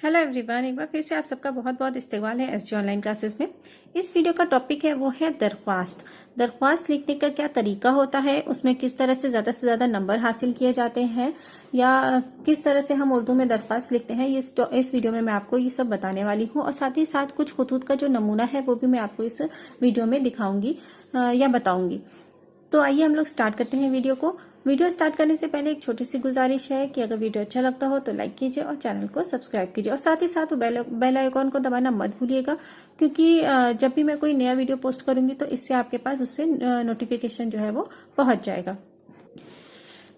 Hello everyone, एक बार फिर से आप सबका बहुत बहुत इस्तकबाल है एसजी ऑनलाइन क्लासेस में। इस वीडियो का टॉपिक है वो है दरख्वास्त। दरख्वास्त लिखने का क्या तरीका होता है, उसमें किस तरह से ज़्यादा नंबर हासिल किए जाते हैं या किस तरह से हम उर्दू में दरख्वास्त लिखते हैं, इस वीडियो में मैं आपको ये सब बताने वाली हूँ। और साथ ही साथ कुछ खुतूत का जो नमूना है वो भी मैं आपको इस वीडियो में दिखाऊंगी या बताऊंगी। तो आइए हम लोग स्टार्ट करते हैं वीडियो को। वीडियो स्टार्ट करने से पहले एक छोटी सी गुजारिश है कि अगर वीडियो अच्छा लगता हो तो लाइक कीजिए और चैनल को सब्सक्राइब कीजिए और साथ ही साथ बेल आइकॉन को दबाना मत भूलिएगा, क्योंकि जब भी मैं कोई नया वीडियो पोस्ट करूंगी तो इससे आपके पास उससे नोटिफिकेशन जो है वो पहुंच जाएगा।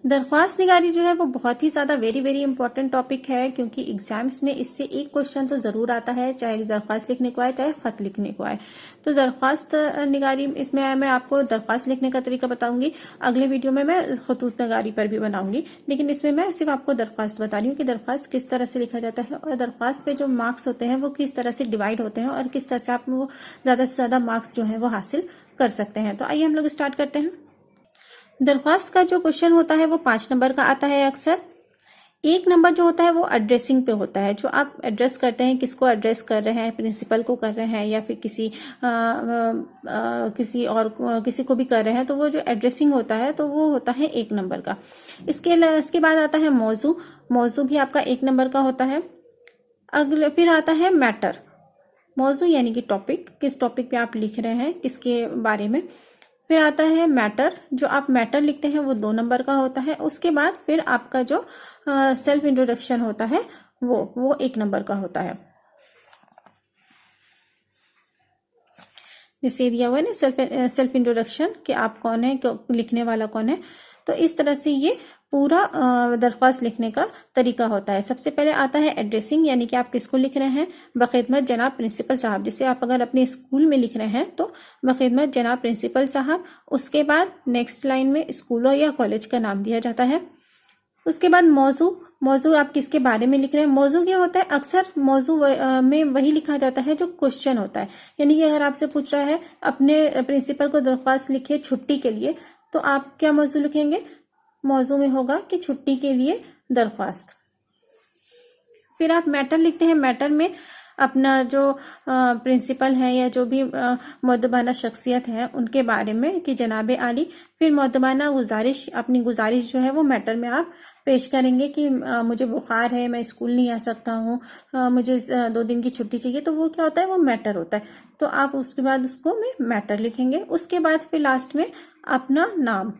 दरख्वास्त निगारी जो है वो बहुत ही ज्यादा वेरी इंपॉर्टेंट टॉपिक है, क्योंकि एग्जाम्स में इससे एक क्वेश्चन तो जरूर आता है, चाहे दरख्वास्त लिखने को आए चाहे खत लिखने को आए। तो दरख्वास्त निगारी, इसमें मैं आपको दरख्वास्त लिखने का तरीका बताऊंगी। अगले वीडियो में मैं खतूत निगारी पर भी बनाऊंगी, लेकिन इसमें मैं सिर्फ आपको दरख्वास्त बता रही हूँ कि दरख्वास्त किस तरह से लिखा जाता है और दरख्वास्त पे जो मार्क्स होते हैं वो किस तरह से डिवाइड होते हैं और किस तरह से आप वो ज्यादा से ज्यादा मार्क्स जो है वो हासिल कर सकते हैं। तो आइए हम लोग स्टार्ट करते हैं। दरख्वास्त का जो क्वेश्चन होता है वो 5 नंबर का आता है। अक्सर 1 नंबर जो होता है वो एड्रेसिंग पे होता है, जो आप एड्रेस करते हैं, किसको एड्रेस कर रहे हैं, प्रिंसिपल को कर रहे हैं या फिर किसी को भी कर रहे हैं, तो वो जो एड्रेसिंग होता है तो वो होता है 1 नंबर का। इसके बाद आता है मौजू। मौजू भी आपका 1 नंबर का होता है। अगले फिर आता है मैटर। मौजू यानी कि टॉपिक, किस टॉपिक पे आप लिख रहे हैं, किसके बारे में। फिर आता है मैटर, जो आप मैटर लिखते हैं वो 2 नंबर का होता है। उसके बाद फिर आपका जो सेल्फ इंट्रोडक्शन होता है वो 1 नंबर का होता है। जैसे दिया हुआ है ना सेल्फ इंट्रोडक्शन, कि आप कौन है, लिखने वाला कौन है। तो इस तरह से ये पूरा दरख्वास्त लिखने का तरीका होता है। सबसे पहले आता है एड्रेसिंग, यानी कि आप किसको लिख रहे हैं, बखिदमत जनाब प्रिंसिपल साहब। जैसे आप अगर अपने स्कूल में लिख रहे हैं तो बखिदमत जनाब प्रिंसिपल साहब। उसके बाद नेक्स्ट लाइन में स्कूल या कॉलेज का नाम दिया जाता है। उसके बाद मौजू। मौजू आप किसके बारे में लिख रहे हैं। मौजू क्या होता है, अक्सर मौजू में वही लिखा जाता है जो क्वेश्चन होता है। यानी कि अगर आपसे पूछ रहा है अपने प्रिंसिपल को दरख्वास्त लिखिए छुट्टी के लिए, तो आप क्या मौजू लिखेंगे, मौजू में होगा कि छुट्टी के लिए दरख्वास्त। फिर आप मैटर लिखते हैं। मैटर में अपना जो प्रिंसिपल है या जो भी मुअद्दबाना शख्सियत है उनके बारे में कि जनाबे आली। फिर मुअद्दबाना गुजारिश, अपनी गुजारिश जो है वो मैटर में आप पेश करेंगे कि मुझे बुखार है, मैं स्कूल नहीं आ सकता हूँ, मुझे 2 दिन की छुट्टी चाहिए। तो वो क्या होता है, वो मैटर होता है। तो आप उसके बाद उसको में मैटर लिखेंगे। उसके बाद फिर लास्ट में अपना नाम।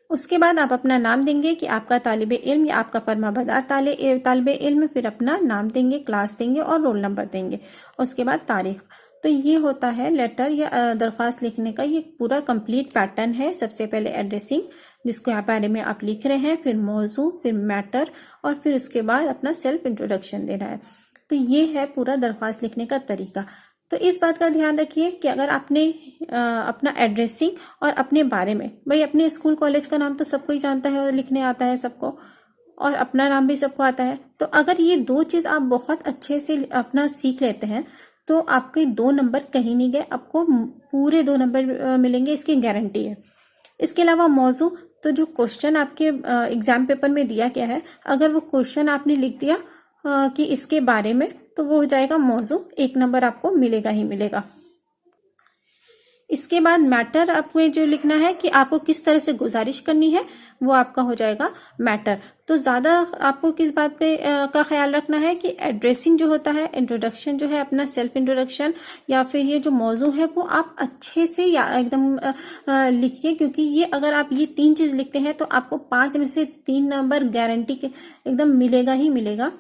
उसके बाद आप अपना नाम देंगे कि आपका तालिबे इल्म या आपका फरमाबरदार तालिबे इल्म, फिर अपना नाम देंगे, क्लास देंगे और रोल नंबर देंगे। उसके बाद तारीख। तो ये होता है लेटर या दरख्वास्त लिखने का ये पूरा कंप्लीट पैटर्न है। सबसे पहले एड्रेसिंग, जिसको आप बारे में आप लिख रहे हैं, फिर मौजू, फिर मैटर और फिर उसके बाद अपना सेल्फ इंट्रोडक्शन देना है। तो ये है पूरा दरख्वास्त लिखने का तरीका। तो इस बात का ध्यान रखिए कि अगर आपने अपना एड्रेसिंग और अपने बारे में, भाई अपने स्कूल कॉलेज का नाम तो सबको ही जानता है और लिखने आता है सबको, और अपना नाम भी सबको आता है। तो अगर ये 2 चीज आप बहुत अच्छे से अपना सीख लेते हैं तो आपके 2 नंबर कहीं नहीं गए, आपको पूरे 2 नंबर मिलेंगे, इसकी गारंटी है। इसके अलावा मौजू, तो जो क्वेश्चन आपके एग्जाम पेपर में दिया गया है, अगर वो क्वेश्चन आपने लिख दिया कि इसके बारे में, तो वो हो जाएगा मौजू, 1 नंबर आपको मिलेगा ही मिलेगा। इसके बाद मैटर आपको जो लिखना है कि आपको किस तरह से गुजारिश करनी है, वो आपका हो जाएगा मैटर। तो ज्यादा आपको किस बात पे का ख्याल रखना है कि एड्रेसिंग जो होता है, इंट्रोडक्शन जो है अपना सेल्फ इंट्रोडक्शन, या फिर ये जो मौजू है वो आप अच्छे से या एकदम लिखिए, क्योंकि ये अगर आप ये 3 चीज लिखते हैं तो आपको 5 में से 3 नंबर गारंटी के एकदम मिलेगा ही मिलेगा।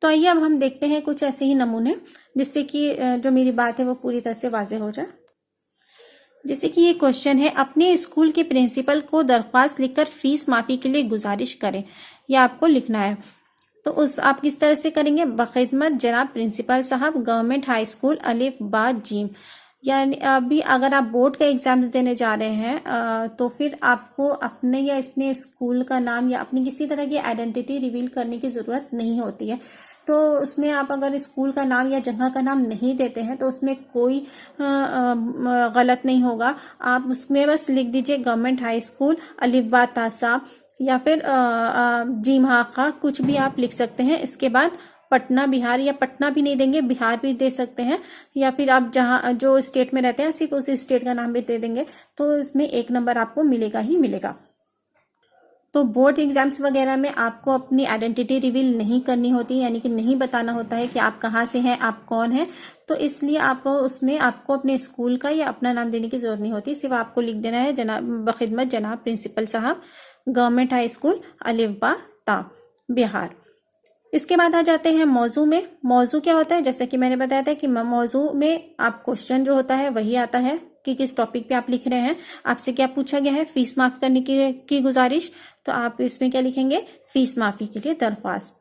तो आइए अब हम देखते हैं कुछ ऐसे ही नमूने, जिससे कि जो मेरी बात है वो पूरी तरह से वाज़ेह हो जाए। जैसे कि ये क्वेश्चन है, अपने स्कूल के प्रिंसिपल को दरख्वास्त लिखकर फीस माफी के लिए गुजारिश करें, यह आपको लिखना है। तो आप किस तरह से करेंगे, बखिदमत जनाब प्रिंसिपल साहब, गवर्नमेंट हाई स्कूल अलिफ बा जीम। यानी अभी अगर आप बोर्ड का एग्जाम्स देने जा रहे हैं तो फिर आपको अपने या अपने स्कूल का नाम या अपनी किसी तरह की आइडेंटिटी रिवील करने की ज़रूरत नहीं होती है। तो उसमें आप अगर स्कूल का नाम या जगह का नाम नहीं देते हैं तो उसमें कोई गलत नहीं होगा। आप उसमें बस लिख दीजिए गवर्नमेंट हाई स्कूल अलिफ बा तासा या फिर जी हाँ खा कुछ भी आप लिख सकते हैं। इसके बाद पटना बिहार, या पटना भी नहीं देंगे, बिहार भी दे सकते हैं, या फिर आप जहाँ जो स्टेट में रहते हैं सिर्फ उस स्टेट का नाम भी दे देंगे, तो इसमें 1 नंबर आपको मिलेगा ही मिलेगा। तो बोर्ड एग्जाम्स वगैरह में आपको अपनी आइडेंटिटी रिवील नहीं करनी होती, यानी कि नहीं बताना होता है कि आप कहाँ से हैं, आप कौन हैं। तो इसलिए आप उसमें आपको अपने स्कूल का या अपना नाम देने की जरूरत नहीं होती, सिर्फ आपको लिख देना है जनाब बखिदमत जनाब प्रिंसिपल साहब, गवर्नमेंट हाई स्कूल अलिफ्बा ता बिहार। इसके बाद आ जाते हैं मौजू में। मौजू क्या होता है, जैसे कि मैंने बताया था कि मौजू में आप क्वेश्चन जो होता है वही आता है कि किस टॉपिक पे आप लिख रहे हैं। आपसे क्या पूछा गया है, फीस माफ करने की गुजारिश, तो आप इसमें क्या लिखेंगे, फीस माफी के लिए दरख्वास्त।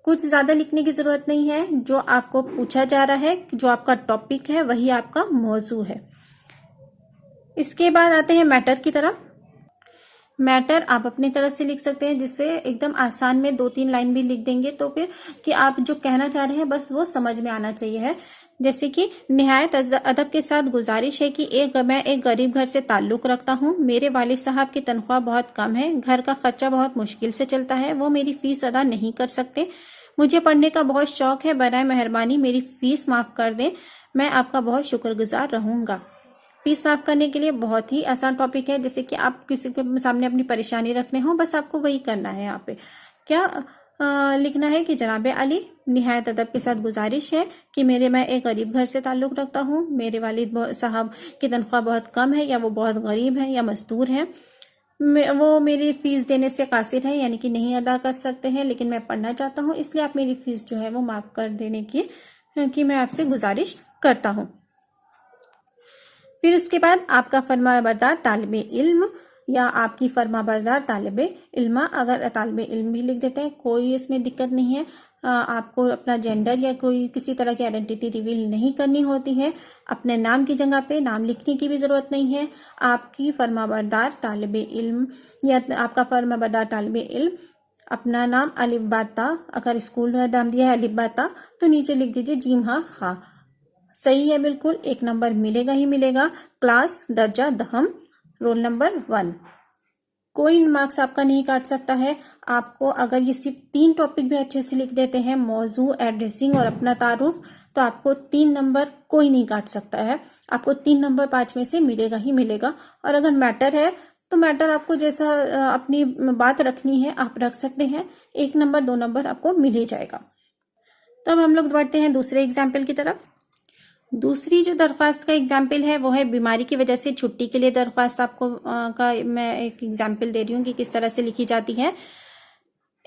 कुछ ज्यादा लिखने की जरूरत नहीं है, जो आपको पूछा जा रहा है, जो आपका टॉपिक है वही आपका मौजू है। इसके बाद आते हैं मैटर की तरफ। मैटर आप अपनी तरफ से लिख सकते हैं, जिससे एकदम आसान में 2-3 लाइन भी लिख देंगे तो फिर कि आप जो कहना चाह रहे हैं बस वो समझ में आना चाहिए है। जैसे कि निहायत अदब के साथ गुजारिश है कि मैं एक गरीब घर से ताल्लुक रखता हूँ, मेरे वालिद साहब की तनख्वाह बहुत कम है, घर का खर्चा बहुत मुश्किल से चलता है, वो मेरी फीस अदा नहीं कर सकते, मुझे पढ़ने का बहुत शौक है, बराए मेहरबानी मेरी फीस माफ कर दें, मैं आपका बहुत शुक्रगुजार रहूंगा। फीस माफ करने के लिए बहुत ही आसान टॉपिक है, जैसे कि आप किसी के सामने अपनी परेशानी रखने हो, बस आपको वही करना है। यहाँ पे क्या लिखना है कि जनाबे अली निहायत अदब के साथ गुजारिश है कि मैं एक गरीब घर से ताल्लुक रखता हूँ, मेरे वालिद साहब की तनख्वाह बहुत कम है, या वो बहुत गरीब है या मजदूर है, वो मेरी फीस देने से कासिर है, यानी कि नहीं अदा कर सकते हैं, लेकिन मैं पढ़ना चाहता हूँ, इसलिए आप मेरी फीस जो है वो माफ कर देने की मैं आपसे गुजारिश करता हूँ। फिर उसके बाद आपका फरमाबरदार तालिबे इल्म या आपकी फरमाबरदार तालिबे इल्मा, अगर तालिबे इल्म भी लिख देते हैं कोई इसमें दिक्कत नहीं है। आपको अपना जेंडर या कोई किसी तरह की आइडेंटिटी रिवील नहीं करनी होती है। अपने नाम की जगह पे नाम लिखने की भी जरूरत नहीं है। आपकी फरमाबरदार तालिबे इल्म या आपका फरमाबरदार तालिबे इल्म अपना नाम अलिब्बाता, अगर स्कूल में नाम दिया है अलिब्बाता तो नीचे लिख दीजिए जीम हा खा। सही है बिल्कुल, 1 नंबर मिलेगा ही मिलेगा। क्लास दर्जा दहम रोल नंबर 1। कोई मार्क्स आपका नहीं काट सकता है। आपको अगर ये सिर्फ 3 टॉपिक भी अच्छे से लिख देते हैं, मौजू, एड्रेसिंग और अपना तारुफ, तो आपको 3 नंबर कोई नहीं काट सकता है। आपको 3 नंबर 5 में से मिलेगा ही मिलेगा। और अगर मैटर है तो मैटर आपको जैसा अपनी बात रखनी है आप रख सकते हैं, 1 नंबर 2 नंबर आपको मिल ही जाएगा। तो अब हम लोग बढ़ते हैं दूसरे एग्जाम्पल की तरफ। दूसरी जो दरख्वास्त का एग्जाम्पल है वो है बीमारी की वजह से छुट्टी के लिए दरख्वास्त। आपको का मैं एक एग्जाम्पल दे रही हूँ कि किस तरह से लिखी जाती है।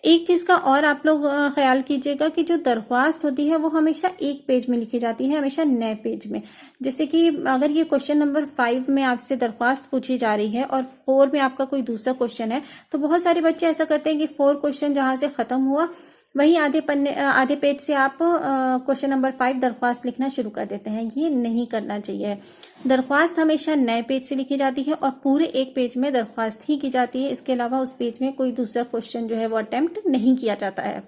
एक चीज का और आप लोग ख्याल कीजिएगा कि जो दरख्वास्त होती है वो हमेशा एक पेज में लिखी जाती है, हमेशा नए पेज में। जैसे कि अगर ये क्वेश्चन नंबर 5 में आपसे दरख्वास्त पूछी जा रही है और 4 में आपका कोई दूसरा क्वेश्चन है, तो बहुत सारे बच्चे ऐसा करते हैं कि 4 क्वेश्चन जहां से खत्म हुआ वहीं आधे पेज से आप क्वेश्चन नंबर 5 दरख्वास्त लिखना शुरू कर देते हैं। ये नहीं करना चाहिए। दरख्वास्त हमेशा नए पेज से लिखी जाती है और पूरे एक पेज में दरख्वास्त ही की जाती है। इसके अलावा उस पेज में कोई दूसरा क्वेश्चन जो है वो अटेम्प्ट नहीं किया जाता है।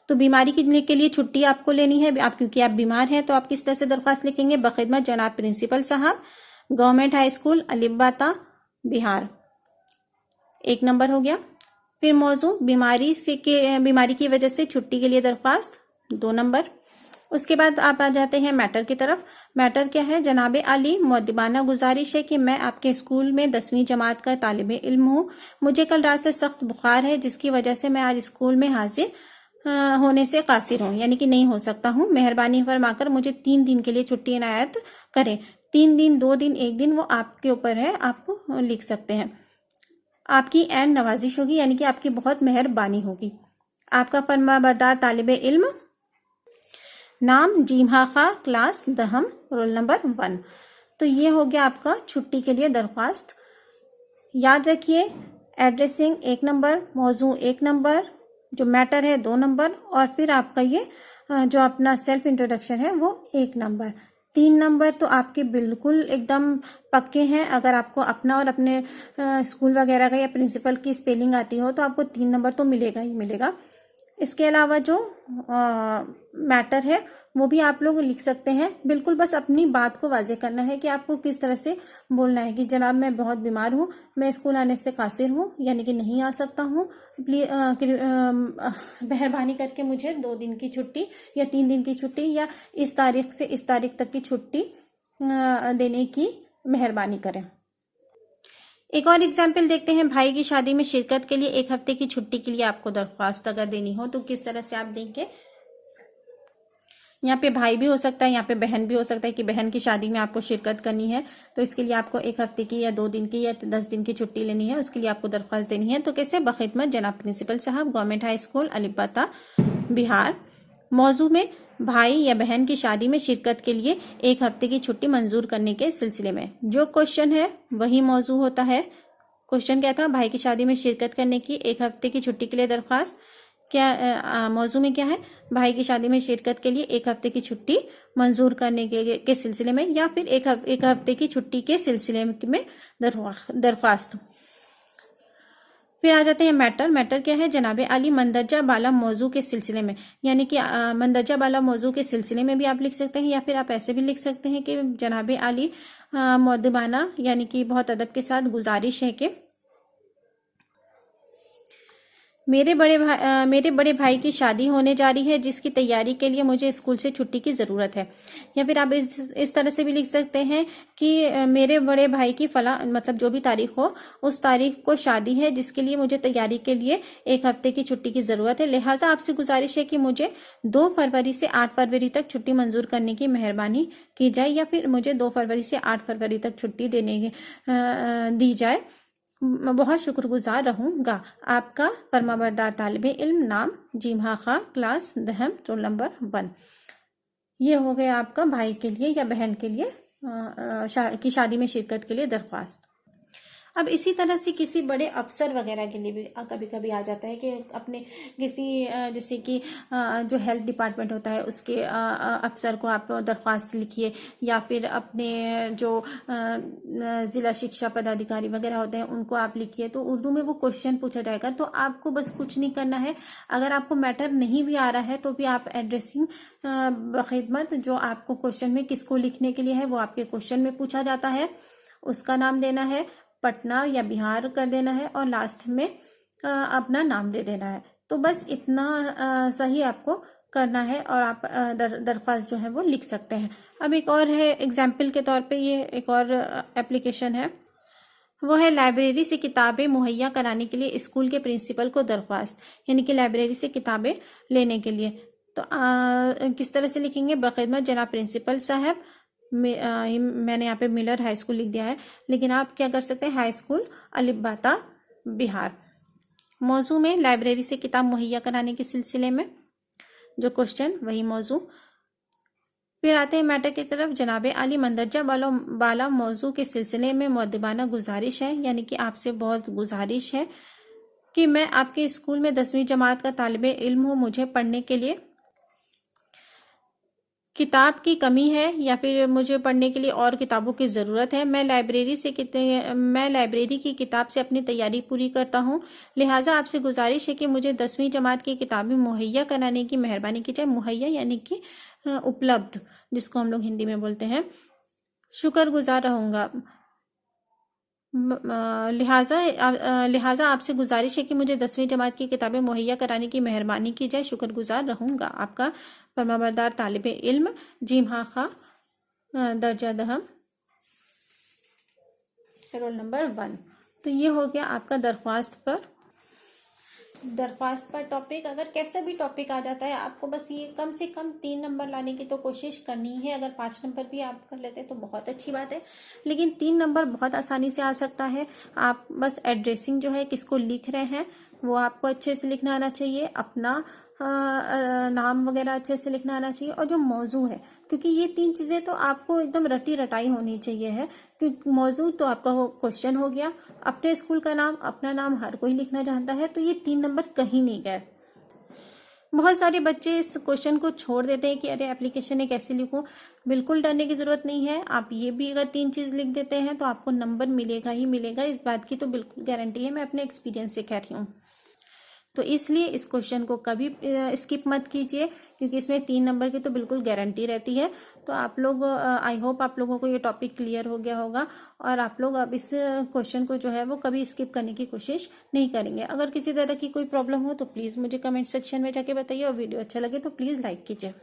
तो बीमारी के लिए छुट्टी आपको लेनी है, क्योंकि आप बीमार हैं, तो आप किस तरह से दरख्वास्त लिखेंगे, बखिदमत जनाब प्रिंसिपल साहब, गवर्नमेंट हाई स्कूल अलिब्बाता बिहार। 1 नंबर हो गया। फिर मौजू बीमारी की वजह से छुट्टी के लिए दरख्वास्त, 2 नंबर। उसके बाद आप आ जाते हैं मैटर की तरफ। मैटर क्या है, जनाबे अली मुअद्दिबाना गुजारिश है कि मैं आपके स्कूल में 10वीं जमात का तालिबे इल्म हूँ। मुझे कल रात से सख्त बुखार है, जिसकी वजह से मैं आज स्कूल में हाजिर होने से कासिर हूँ, यानी कि नहीं हो सकता हूँ। मेहरबानी फरमाकर मुझे 3 दिन के लिए छुट्टी इनायत करें। 3 दिन, 2 दिन, 1 दिन, वो आपके ऊपर है, आप लिख सकते हैं। आपकी ऐन नवाजिश होगी, यानी कि आपकी बहुत मेहरबानी होगी। आपका फरमाबरदार तालिबे इल्म, नाम जीमहा खा, क्लास दहम रोल नंबर 1। तो ये हो गया आपका छुट्टी के लिए दरख्वास्त। याद रखिए, एड्रेसिंग 1 नंबर, मौजू 1 नंबर, जो मैटर है 2 नंबर, और फिर आपका ये जो अपना सेल्फ इंट्रोडक्शन है वो 1 नंबर। 3 नंबर तो आपके बिल्कुल एकदम पक्के हैं। अगर आपको अपना और अपने स्कूल वगैरह का या प्रिंसिपल की स्पेलिंग आती हो तो आपको 3 नंबर तो मिलेगा ही मिलेगा। इसके अलावा जो मैटर है वो भी आप लोग लिख सकते हैं। बिल्कुल बस अपनी बात को वाजे करना है कि आपको किस तरह से बोलना है कि जनाब मैं बहुत बीमार हूँ, मैं स्कूल आने से कासिर हूँ, यानी कि नहीं आ सकता हूँ, प्लीज मेहरबानी करके मुझे 2 दिन की छुट्टी या 3 दिन की छुट्टी या इस तारीख से इस तारीख तक की छुट्टी देने की मेहरबानी करें। एक और एग्जाम्पल देखते हैं। भाई की शादी में शिरकत के लिए 1 हफ्ते की छुट्टी के लिए आपको दरख्वास्त अगर देनी हो तो किस तरह से आप देंगे। यहाँ पे भाई भी हो सकता है, यहाँ पे बहन भी हो सकता है कि बहन की शादी में आपको शिरकत करनी है, तो इसके लिए आपको 1 हफ्ते की या 2 दिन की या 10 दिन की छुट्टी लेनी है, उसके लिए आपको दरख्वास्त देनी है। तो कैसे, बखिदमत जनाब प्रिंसिपल साहब, गवर्नमेंट हाई स्कूल अलीपता बिहार। मौजू में भाई या बहन की शादी में शिरकत के लिए 1 हफ्ते की छुट्टी मंजूर करने के सिलसिले में जो क्वेश्चन है वही मौजू होता है। क्वेश्चन क्या था, भाई की शादी में शिरकत करने की 1 हफ्ते की छुट्टी के लिए दरख्वास्त। क्या मौजू में क्या है, भाई की शादी में शिरकत के लिए 1 हफ्ते की छुट्टी मंजूर करने के सिलसिले में या फिर एक हफ्ते की छुट्टी के सिलसिले में दरख्वास्त। फिर आ जाते हैं मैटर। मैटर क्या है, जनाबे आली मंदरजा बाला मौजू के सिलसिले में, यानी कि मंदरजा बाला मौजू के सिलसिले में भी आप लिख सकते हैं, या फिर आप ऐसे भी लिख सकते हैं कि जनाबे आली मौदबाना, यानी कि बहुत अदब के साथ गुजारिश है कि मेरे बड़े भाई की शादी होने जा रही है जिसकी तैयारी के लिए मुझे स्कूल से छुट्टी की जरूरत है। या फिर आप इस तरह से भी लिख सकते हैं कि मेरे बड़े भाई की फला, मतलब जो भी तारीख हो उस तारीख को शादी है जिसके लिए मुझे तैयारी के लिए 1 हफ्ते की छुट्टी की जरूरत है, लिहाजा आपसे गुजारिश है कि मुझे 2 फरवरी से 8 फरवरी तक छुट्टी मंजूर करने की मेहरबानी की जाए, या फिर मुझे 2 फरवरी से 8 फरवरी तक छुट्टी दी जाए। बहुत शुक्रगुजार रहूंगा। आपका फरमाबरदार तालिबे इल्म, नाम जीमा खां, क्लास दहम, रोल नंबर 1। ये हो गया आपका भाई के लिए या बहन के लिए की शादी में शिरकत के लिए दरख्वास्त। अब इसी तरह से किसी बड़े अफसर वगैरह के लिए भी कभी कभी आ जाता है कि अपने किसी जैसे कि जो हेल्थ डिपार्टमेंट होता है उसके अफसर को आप दरख्वास्त लिखिए, या फिर अपने जो जिला शिक्षा पदाधिकारी वगैरह होते हैं उनको आप लिखिए, तो उर्दू में वो क्वेश्चन पूछा जाएगा। तो आपको बस कुछ नहीं करना है, अगर आपको मैटर नहीं भी आ रहा है तो भी आप एड्रेसिंग बखिदमत जो आपको क्वेश्चन में किसको लिखने के लिए है वो आपके क्वेश्चन में पूछा जाता है, उसका नाम देना है, पटना या बिहार कर देना है, और लास्ट में अपना नाम दे देना है। तो बस इतना सही आपको करना है और आप दरख्वास्त जो है वो लिख सकते हैं। अब एक और है एग्जाम्पल के तौर पे, ये एक और एप्लीकेशन है, वो है लाइब्रेरी से किताबें मुहैया कराने के लिए स्कूल के प्रिंसिपल को दरख्वास्त, यानी कि लाइब्रेरी से किताबें लेने के लिए। तो किस तरह से लिखेंगे, बखिदमत जनाब प्रिंसिपल साहब, मैंने यहाँ पे मिलर हाई स्कूल लिख दिया है, लेकिन आप क्या कर सकते हैं, हाई स्कूल अलीपता बिहार। मौजू में लाइब्रेरी से किताब मुहैया कराने के सिलसिले में जो क्वेश्चन वही मौजू। फिर आते हैं मैटर की तरफ। जनाबे आली मंदरजा बाला मौजू के सिलसिले में मुअद्दबाना गुजारिश है, यानी कि आपसे बहुत गुजारिश है कि मैं आपके स्कूल में 10वीं जमात का तालिबे इल्म हूँ, मुझे पढ़ने के लिए किताब की कमी है या फिर मुझे पढ़ने के लिए और किताबों की ज़रूरत है। मैं लाइब्रेरी की किताब से अपनी तैयारी पूरी करता हूँ, लिहाजा आपसे गुजारिश है कि मुझे 10वीं जमात की किताबें मुहैया कराने की मेहरबानी की जाए। मुहैया यानी कि उपलब्ध, जिसको हम लोग हिंदी में बोलते हैं। शुक्रगुजार रहूँगा, लिहाजा आपसे गुजारिश है कि मुझे 10वीं जमात की किताबें मुहैया कराने की मेहरबानी की जाए। शुक्रगुजार रहूँगा। आपका फरमाबरदार तालिबे इल्म, जीमा खां, दर्जा दहम, रोल नंबर 1। तो ये हो गया आपका दरख्वास्त पर टॉपिक। अगर कैसा भी टॉपिक आ जाता है आपको बस ये कम से कम 3 नंबर लाने की तो कोशिश करनी है। अगर 5 नंबर भी आप कर लेते हैं तो बहुत अच्छी बात है, लेकिन 3 नंबर बहुत आसानी से आ सकता है। आप बस एड्रेसिंग जो है किसको लिख रहे हैं वो आपको अच्छे से लिखना आना चाहिए, अपना नाम वगैरह अच्छे से लिखना आना चाहिए, और जो मौजू है, क्योंकि ये 3 चीज़ें तो आपको एकदम रटी रटाई होनी चाहिए है। क्योंकि मौजू तो आपका क्वेश्चन हो गया, अपने स्कूल का नाम, अपना नाम हर कोई लिखना जानता है, तो ये 3 नंबर कहीं नहीं गए। बहुत सारे बच्चे इस क्वेश्चन को छोड़ देते हैं कि अरे एप्लीकेशन है कैसे लिखूं। बिल्कुल डरने की जरूरत नहीं है। आप ये भी अगर 3 चीज लिख देते हैं तो आपको नंबर मिलेगा ही मिलेगा, इस बात की तो बिल्कुल गारंटी है, मैं अपने एक्सपीरियंस से कह रही हूँ। तो इसलिए इस क्वेश्चन को कभी स्किप मत कीजिए, क्योंकि इसमें 3 नंबर की तो बिल्कुल गारंटी रहती है। तो आप लोग, आई होप आप लोगों को ये टॉपिक क्लियर हो गया होगा और आप लोग अब इस क्वेश्चन को जो है वो कभी स्किप करने की कोशिश नहीं करेंगे। अगर किसी तरह की कोई प्रॉब्लम हो तो प्लीज़ मुझे कमेंट सेक्शन में जाके बताइए, और वीडियो अच्छा लगे तो प्लीज़ लाइक कीजिए।